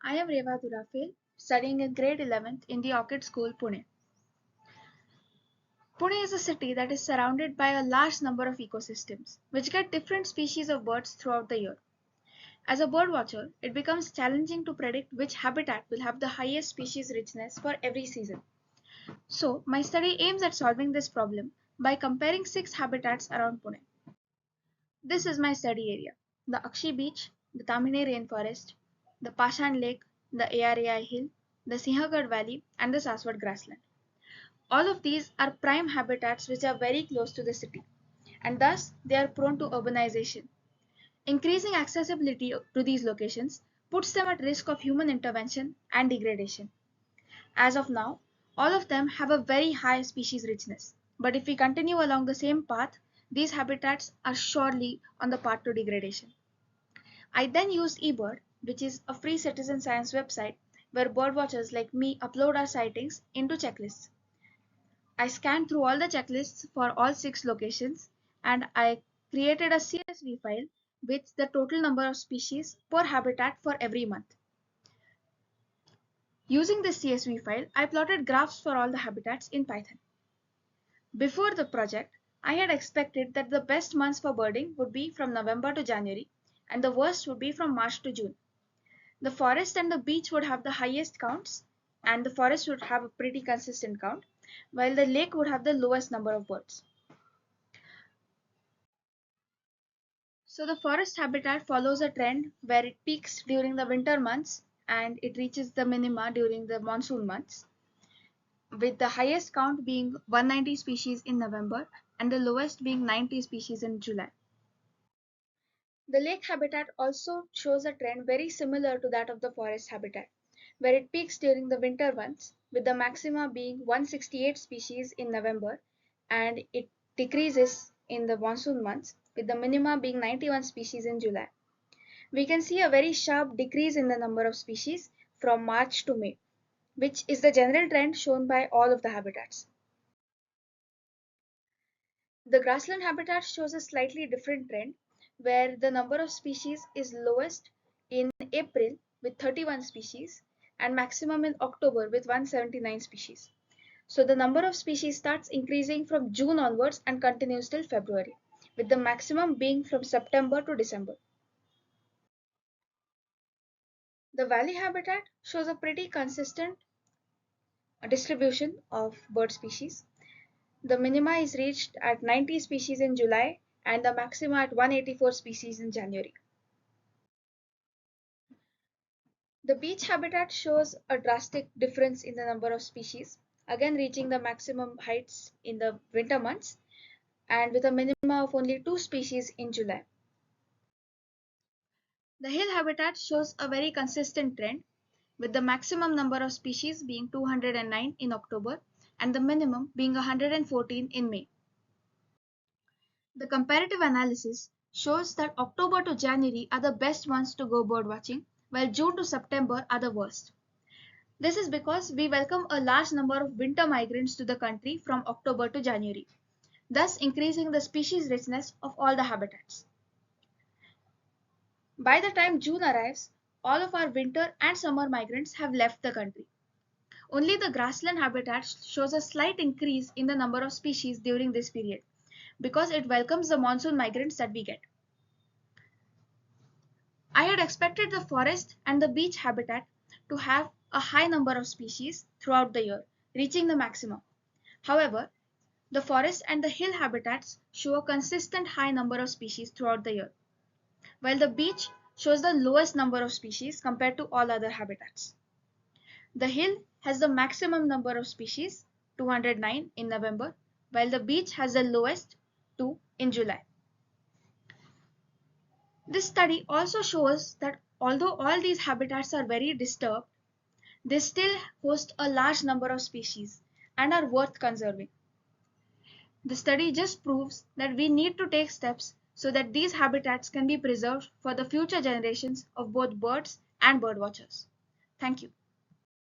I am Reva Durafel, studying in grade 11th in the Orchid School, Pune. Pune is a city that is surrounded by a large number of ecosystems, which get different species of birds throughout the year. As a birdwatcher, it becomes challenging to predict which habitat will have the highest species richness for every season. So, my study aims at solving this problem by comparing 6 habitats around Pune. This is my study area: the Akshi Beach, the Tamine Rainforest, the Pashan Lake, the ARAI Hill, the Sinhagad Valley, and the Saswat Grassland. All of these are prime habitats which are very close to the city, and thus they are prone to urbanization. Increasing accessibility to these locations puts them at risk of human intervention and degradation. As of now, all of them have a very high species richness, but if we continue along the same path, these habitats are surely on the path to degradation. I then used eBird, which is a free citizen science website where birdwatchers like me upload our sightings into checklists. I scanned through all the checklists for all 6 locations, and I created a CSV file with the total number of species per habitat for every month. Using this CSV file, I plotted graphs for all the habitats in Python. Before the project, I had expected that the best months for birding would be from November to January, and the worst would be from March to June. The forest and the beach would have the highest counts, and the forest would have a pretty consistent count, while the lake would have the lowest number of birds. So the forest habitat follows a trend where it peaks during the winter months and it reaches the minima during the monsoon months, with the highest count being 190 species in November and the lowest being 90 species in July. The lake habitat also shows a trend very similar to that of the forest habitat, where it peaks during the winter months, with the maxima being 168 species in November and it decreases in the monsoon months, with the minima being 91 species in July. We can see a very sharp decrease in the number of species from March to May, which is the general trend shown by all of the habitats. The grassland habitat shows a slightly different trend, where the number of species is lowest in April with 31 species and maximum in October with 179 species. So the number of species starts increasing from June onwards and continues till February, with the maximum being from September to December. The valley habitat shows a pretty consistent distribution of bird species. The minima is reached at 90 species in July and the maxima at 184 species in January. The beach habitat shows a drastic difference in the number of species, again reaching the maximum heights in the winter months and with a minima of only 2 species in July. The hill habitat shows a very consistent trend, with the maximum number of species being 209 in October and the minimum being 114 in May. The comparative analysis shows that October to January are the best months to go birdwatching, while June to September are the worst. This is because we welcome a large number of winter migrants to the country from October to January, thus increasing the species richness of all the habitats. By the time June arrives, all of our winter and summer migrants have left the country. Only the grassland habitat shows a slight increase in the number of species during this period, because it welcomes the monsoon migrants that we get. I had expected the forest and the beach habitat to have a high number of species throughout the year, reaching the maximum. However, the forest and the hill habitats show a consistent high number of species throughout the year, while the beach shows the lowest number of species compared to all other habitats. The hill has the maximum number of species, 209 in November, while the beach has the lowest, 2 in July. This study also shows that although all these habitats are very disturbed, they still host a large number of species and are worth conserving. The study just proves that we need to take steps so that these habitats can be preserved for the future generations of both birds and birdwatchers. Thank you.